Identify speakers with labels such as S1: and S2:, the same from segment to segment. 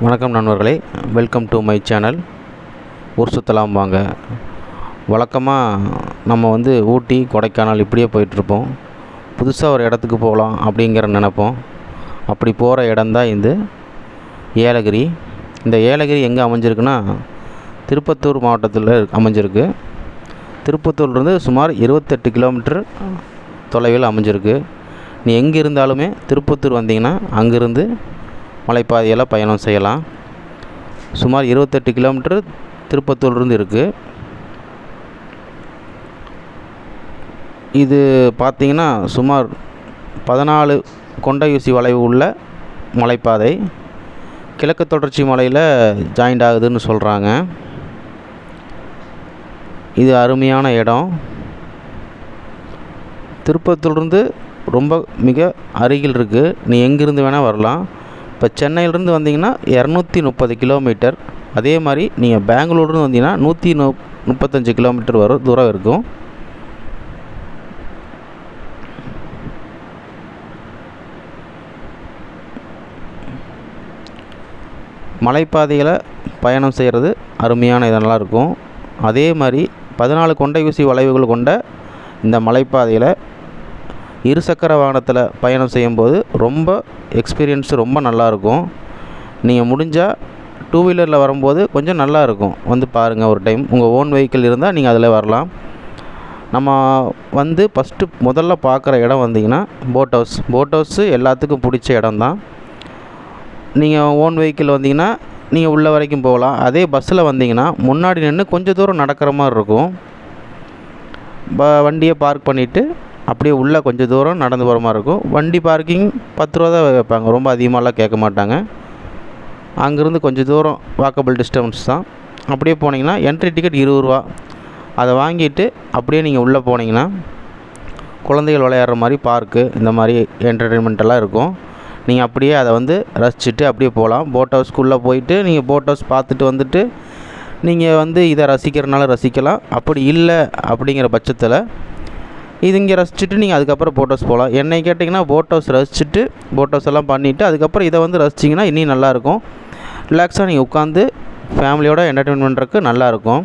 S1: வணக்கம் நண்பர்களே, welcome to my channel. ஊர் சுற்றலாம் வாங்க. வழக்கமாக நம்ம ஊட்டி, கொடைக்கானல் இப்படியே போயிட்டுருப்போம். புதுசாக ஒரு இடத்துக்கு போகலாம் அப்படிங்கிற நினைப்போம். அப்படி போகிற இடம்தான் இந்த ஏலகிரி. இந்த ஏலகிரி எங்கே அமைஞ்சிருக்குன்னா, திருப்பத்தூர் மாவட்டத்தில் அமைஞ்சிருக்கு. திருப்பத்தூர்லேருந்து சுமார் 28 கிலோமீட்டர் தொலைவில் அமைஞ்சிருக்கு. நீ எங்கே இருந்தாலுமே திருப்பத்தூர் வந்தீங்கன்னா அங்கேருந்து மலைப்பாதையில் பயணம் செய்யலாம். சுமார் 28 கிலோமீட்டர் திருப்பத்தூர்லேருந்து இருக்குது. இது பார்த்திங்கன்னா சுமார் 14 கொண்டையூசி வளைவு உள்ள மலைப்பாதை. கிழக்கு தொடர்ச்சி மலையில் ஜாயிண்ட் ஆகுதுன்னு சொல்கிறாங்க. இது அருமையான இடம். திருப்பத்தூர்லேருந்து ரொம்ப மிக அருகில் இருக்குது. நீ எங்கேருந்து வேணால் வரலாம். இப்போ சென்னையிலேருந்து வந்தீங்கன்னா 230 கிலோமீட்டர். அதே மாதிரி நீங்கள் பெங்களூர்லேருந்து வந்தீங்கன்னா 135 கிலோமீட்டர் தூரம் இருக்கும். மலைப்பாதையில் பயணம் செய்கிறது அருமையான இதெல்லாம் இருக்கும். அதே மாதிரி 14 கொண்டையூசி வளைவுகள் கொண்ட இந்த மலைப்பாதையில் இருசக்கர வாகனத்தில் பயணம் செய்யும்போது ரொம்ப எக்ஸ்பீரியன்ஸு ரொம்ப நல்லாயிருக்கும். நீங்கள் முடிஞ்சால் 2 வீலரில் வரும்போது கொஞ்சம் நல்லாயிருக்கும். பாருங்கள் ஒரு டைம். உங்கள் ஓன் வெஹிக்கிள் இருந்தால் நீங்கள் அதில் வரலாம். நம்ம முதல்ல பார்க்குற இடம் வந்தீங்கன்னா போட் ஹவுஸ். போட் ஹவுஸு எல்லாத்துக்கும் பிடிச்ச இடம் தான். நீங்கள் ஓன் வெஹிக்கிள் வந்தீங்கன்னா நீங்கள் உள்ள வரைக்கும் போகலாம். அதே பஸ்ஸில் வந்தீங்கன்னா முன்னாடி நின்று கொஞ்சம் தூரம் நடக்கிற மாதிரி இருக்கும். வண்டியை பார்க் பண்ணிவிட்டு அப்படியே உள்ளே கொஞ்சம் தூரம் நடந்து போகிற மாதிரி இருக்கும். வண்டி பார்க்கிங் 10 ரூபா தான் வைப்பாங்க, ரொம்ப அதிகமாகலாம் கேட்க மாட்டாங்க. அங்கேருந்து கொஞ்சம் தூரம் வாக்கபிள் டிஸ்டன்ஸ் தான். அப்படியே போனீங்கன்னா என்ட்ரி டிக்கெட் 20 ரூபா. அதை வாங்கிட்டு அப்படியே நீங்கள் உள்ளே போனீங்கன்னா குழந்தைகள் விளையாடுற மாதிரி பார்க்கு, இந்த மாதிரி என்டர்டெயின்மெண்ட்டெல்லாம் இருக்கும். நீங்கள் அப்படியே அதை ரசிச்சுட்டு அப்படியே போகலாம். போட் ஹவுஸ்க்குள்ளே போயிட்டு நீங்கள் போட் ஹவுஸ் பார்த்துட்டு வந்துட்டு நீங்கள் இதை ரசிக்கிறனால ரசிக்கலாம். அப்படி இல்லை அப்படிங்கிற பட்சத்தில் இது இங்கே ரசிச்சுட்டு நீங்கள் அதுக்கப்புறம் போட் ஹவுஸ் போகலாம். என்னை கேட்டிங்கன்னா போட் ஹவுஸ் ரசிச்சுட்டு போட் ஹவுஸ் எல்லாம் பண்ணிவிட்டு அதுக்கப்புறம் இதை ரசிச்சிங்கன்னா இன்னும் நல்லாயிருக்கும். ரிலாக்ஸாக நீங்கள் உட்காந்து ஃபேமிலியோட என்டர்டெயின் பண்ணுறதுக்கு நல்லாயிருக்கும்.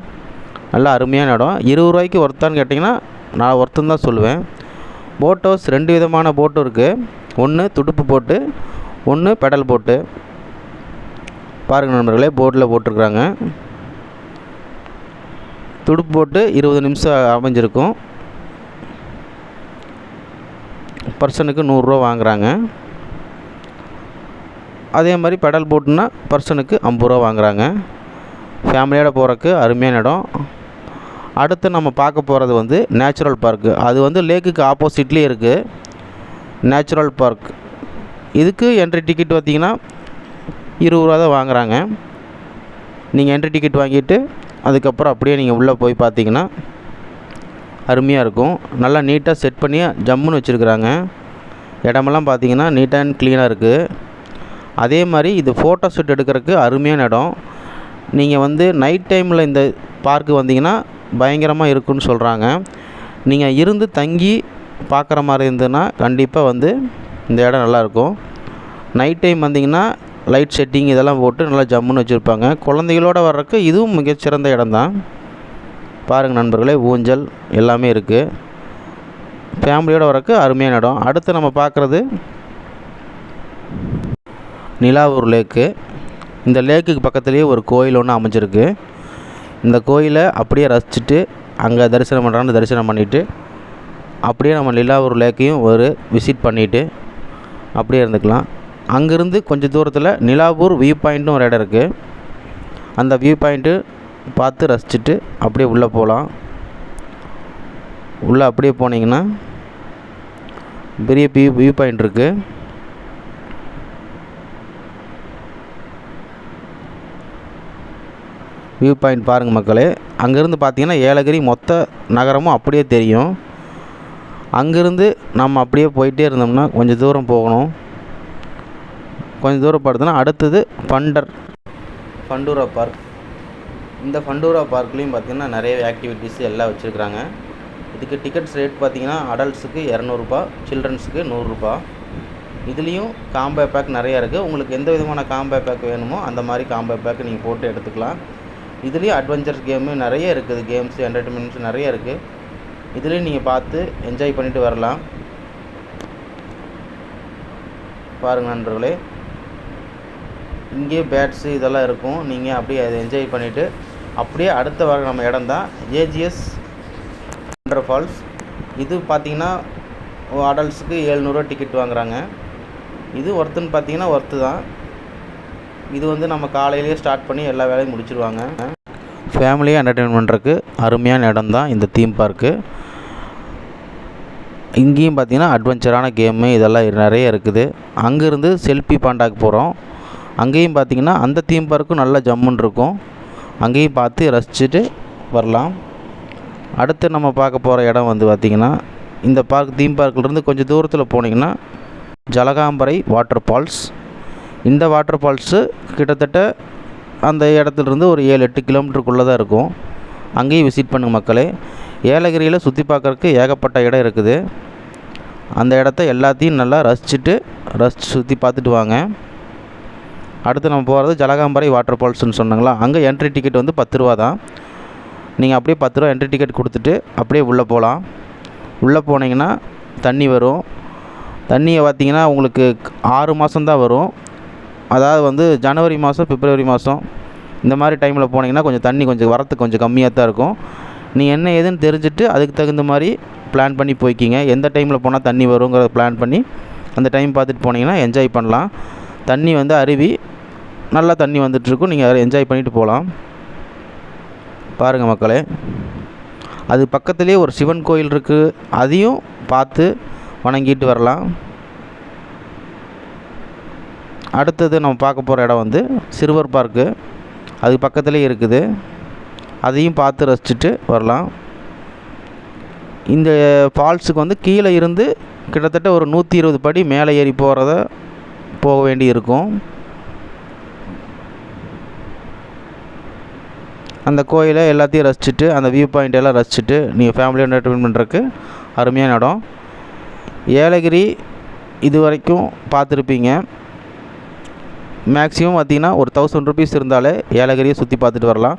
S1: நல்லா அருமையான இடம். 20 ரூபாய்க்கு ஒர்த்தான்னு கேட்டிங்கன்னா நான் ஒர்த்துன்னு தான் சொல்லுவேன். போட் ஹவுஸ் 2 விதமான போட்டும் இருக்குது. ஒன்று துடுப்பு போட்டு, ஒன்று பெடல் போட்டு. பாருங்கள் நண்பர்களே, போட்டில் போட்டிருக்குறாங்க. துடுப்பு போட்டு 20 நிமிஷம் அமைஞ்சிருக்கும். பர்சனுக்கு 100 ரூபா வாங்குகிறாங்க. அதே மாதிரி பெடல் போட்டுன்னா பர்சனுக்கு 50 ரூபா வாங்குகிறாங்க. ஃபேமிலியோட போகிறக்கு அருமையான இடம். அடுத்து நம்ம பார்க்க போகிறது நேச்சுரல் பார்க்கு. அது லேக்குக்கு ஆப்போசிட்லேயே இருக்குது. Natural park. இதுக்கு என்ட்ரி டிக்கெட் பார்த்திங்கன்னா 20 ரூபா தான் வாங்குகிறாங்க. நீங்கள் என்ட்ரி டிக்கெட் வாங்கிட்டு அதுக்கப்புறம் அப்படியே நீங்கள் உள்ளே போய் பார்த்தீங்கன்னா அருமையாக இருக்கும். நல்லா நீட்டாக செட் பண்ணி ஜம்முன்னு வச்சுருக்குறாங்க. இடமெல்லாம் பார்த்தீங்கன்னா நீட்டாக அண்ட் க்ளீனாக இருக்குது. அதே மாதிரி இது ஃபோட்டோ ஷூட் எடுக்கிறதுக்கு அருமையான இடம். நீங்கள் நைட் டைமில் இந்த பார்க்கு வந்தீங்கன்னா பயங்கரமாக இருக்குன்னு சொல்கிறாங்க. நீங்கள் இருந்து தங்கி பார்க்குற மாதிரி இருந்ததுன்னா கண்டிப்பாக இந்த இடம் நல்லாயிருக்கும். நைட் டைம் வந்தீங்கன்னா லைட் செட்டிங் இதெல்லாம் போட்டு நல்லா ஜம்முன்னு வச்சுருப்பாங்க. குழந்தைகளோடு வர்றதுக்கு இதுவும் மிகச்சிறந்த இடம் தான். பாருங்கள் நண்பர்களே, ஊஞ்சல் எல்லாமே இருக்குது. ஃபேமிலியோடு வரக்கு அருமையான இடம். அடுத்து நம்ம பார்க்குறது நிலாவூர் லேக்கு. இந்த லேக்குக்கு பக்கத்துலேயே ஒரு கோயில் ஒன்று அமைஞ்சிருக்கு. இந்த கோயிலை அப்படியே ரசிச்சுட்டு அங்கே தரிசனம் பண்ணுறான்னு தரிசனம் பண்ணிவிட்டு அப்படியே நம்ம நிலாவூர் லேக்கையும் ஒரு விசிட் பண்ணிவிட்டு அப்படியே இருந்துக்கலாம். அங்கேருந்து கொஞ்சம் தூரத்தில் நிலாவூர் வியூ பாயிண்ட்டும் ஒரு இடம் இருக்குது. அந்த வியூ பாயிண்ட்டு பார்த்து ரசிச்சுட்டு அப்படியே உள்ளே போகலாம். உள்ளே அப்படியே போனீங்கன்னா பெரிய வியூ பாயிண்ட் இருக்குது. வியூ பாயிண்ட் பாருங்கள் மக்களே. அங்கேருந்து பார்த்தீங்கன்னா ஏலகிரி மொத்த நகரமும் அப்படியே தெரியும். அங்கேருந்து நம்ம அப்படியே போயிட்டே இருந்தோம்னா கொஞ்சம் தூரம் போகணும். கொஞ்சம் தூரம் பார்த்தோன்னா அடுத்தது ஃபண்டூரா பார்க். இந்த ஃபண்டூரா பார்க்லேயும் பார்த்திங்கன்னா நிறைய ஆக்டிவிட்டீஸ் எல்லாம் வச்சுருக்குறாங்க. இதுக்கு டிக்கெட்ஸ் ரேட் பார்த்திங்கன்னா அடல்ட்ஸுக்கு 200 ரூபா, சில்ட்ரன்ஸுக்கு 100 ரூபா. இதுலேயும் காம்போ பேக் நிறையா இருக்குது. உங்களுக்கு எந்த விதமான காம்போ பேக் வேணுமோ அந்த மாதிரி காம்போ பேக் நீங்கள் போட்டு எடுத்துக்கலாம். இதுலேயும் அட்வென்ச்சர்ஸ் கேமு நிறைய இருக்குது. கேம்ஸு என்டர்டெயின்மெண்ட்ஸ் நிறைய இருக்குது. இதுலேயும் நீங்கள் பார்த்து என்ஜாய் பண்ணிவிட்டு வரலாம். பாருங்கள் நண்பர்களே, இங்கே பேட்ஸு இதெல்லாம் இருக்கும். நீங்கள் அப்படியே அதை என்ஜாய் பண்ணிவிட்டு அப்படியே அடுத்த வர நம்ம இடம் தான் ஏஜிஎஸ் வாட்டர் ஃபால்ஸ். இது பார்த்திங்கன்னா அடல்ட்ஸுக்கு 700 டிக்கெட் வாங்குகிறாங்க. இது ஒர்த்துன்னு பார்த்தீங்கன்னா ஒர்த்து தான். இது வந்து நம்ம காலையிலேயே ஸ்டார்ட் பண்ணி எல்லா வேலையும் முடிச்சிடுவாங்க. ஃபேமிலியாக என்டர்டெயின் பண்ணுறதுக்கு அருமையான இடம் தான் இந்த தீம் பார்க்கு. இங்கேயும் பார்த்திங்கன்னா அட்வென்ச்சரான கேமு இதெல்லாம் நிறைய இருக்குது. அங்கேருந்து செல்ஃபி பாண்டாக்கு போகிறோம். அங்கேயும் பார்த்திங்கன்னா அந்த தீம் பார்க்கும் நல்ல ஜம்முன்னு இருக்கும். அங்கேயும் பார்த்து ரசிச்சுட்டு வரலாம். அடுத்து நம்ம பார்க்க போகிற இடம் வந்து பார்த்திங்கன்னா இந்த தீம் பார்க்கிலேருந்து கொஞ்சம் தூரத்தில் போனீங்கன்னா ஜலகாம்பரை வாட்டர் ஃபால்ஸ். இந்த வாட்டர் ஃபால்ஸு கிட்டத்தட்ட அந்த இடத்துலேருந்து ஒரு 7-8 கிலோமீட்டருக்குள்ளே தான் இருக்கும். அங்கேயும் விசிட் பண்ணுங்க மக்களே. ஏலகிரியில் சுற்றி பார்க்குறதுக்கு ஏகப்பட்ட இடம் இருக்குது. அந்த இடத்த எல்லாத்தையும் நல்லா ரசித்து சுற்றி பார்த்துட்டு வாங்க. அடுத்து நம்ம போகிறது ஜலகாம்பரை வாட்டர் ஃபால்ஸ்னு சொன்னாங்களா, அங்கே என்ட்ரி டிக்கெட் வந்து 10 ரூபா தான். நீங்கள் அப்படியே 10 ரூபா என்ட்ரி டிக்கெட் கொடுத்துட்டு அப்படியே உள்ளே போகலாம். உள்ளே போனீங்கன்னா தண்ணி வரும். தண்ணியை பார்த்திங்கன்னா உங்களுக்கு 6 மாதம் தான் வரும். அதாவது வந்து ஜனவரி மாதம், பிப்ரவரி மாதம் இந்த மாதிரி டைமில் போனீங்கன்னா கொஞ்சம் தண்ணி கொஞ்சம் வரத்துக்கு கொஞ்சம் கம்மியாக தான் இருக்கும். நீங்கள் என்ன ஏதுன்னு தெரிஞ்சுட்டு அதுக்கு தகுந்த மாதிரி பிளான் பண்ணி போய்க்கிங்க. எந்த டைமில் போனால் தண்ணி வருங்கிறத பிளான் பண்ணி அந்த டைம் பார்த்துட்டு போனீங்கன்னா என்ஜாய் பண்ணலாம். தண்ணி வந்து அருவி நல்லா தண்ணி வந்துட்டுருக்கும். நீங்கள் என்ஜாய் பண்ணிவிட்டு போகலாம். பாருங்கள் மக்களே, அது பக்கத்துலேயே ஒரு சிவன் கோயில் இருக்குது. அதையும் பார்த்து வணங்கிட்டு வரலாம். அடுத்தது நம்ம பார்க்க போகிற இடம் வந்து சிறுவர் பார்க்கு. அது பக்கத்துலேயே இருக்குது. அதையும் பார்த்து ரசிச்சுட்டு வரலாம். இந்த ஃபால்ஸுக்கு வந்து கீழே இருந்து கிட்டத்தட்ட ஒரு 120 படி மேலே ஏறி போக வேண்டி இருக்கும். அந்த கோயிலை எல்லாத்தையும் ரசிச்சுட்டு அந்த வியூ பாயிண்ட் எல்லாம் ரசிச்சுட்டு நீங்கள் ஃபேமிலியாக என்டர்டெயின் பண்ணுறதுக்கு அருமையான இடம். ஏலகிரி இது வரைக்கும் பார்த்துருப்பீங்க. மேக்ஸிமம் பார்த்திங்கன்னா ஒரு 1000 ருபீஸ் இருந்தாலே ஏலகிரியை சுற்றி பார்த்துட்டு வரலாம்.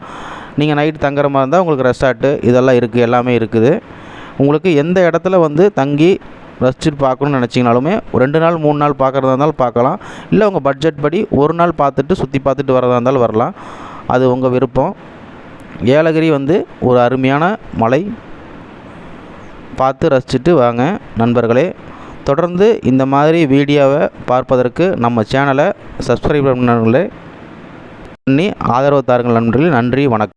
S1: நீங்கள் நைட்டு தங்குற மாதிரி இருந்தால் உங்களுக்கு ரெசார்ட்டு இதெல்லாம் இருக்குது, எல்லாமே இருக்குது. உங்களுக்கு எந்த இடத்துல வந்து தங்கி ரசிச்சுட்டு பார்க்கணுன்னு நினச்சிங்கனாலுமே 2 நாள் 3 நாள் பார்க்குறதா இருந்தாலும் பார்க்கலாம். இல்லை உங்கள் பட்ஜெட் படி 1 நாள் பார்த்துட்டு சுற்றி பார்த்துட்டு வரதா இருந்தாலும் வரலாம். அது உங்கள் விருப்பம். ஏலகிரி வந்து ஒரு அருமையான மலை. பார்த்து ரசிச்சுட்டு வாங்க நண்பர்களே. தொடர்ந்து இந்த மாதிரி வீடியோவை பார்ப்பதற்கு நம்ம சேனலை சப்ஸ்கிரைப் பண்ணி ஆதரவு தாருங்கள் நண்பர்களே. நன்றி, வணக்கம்.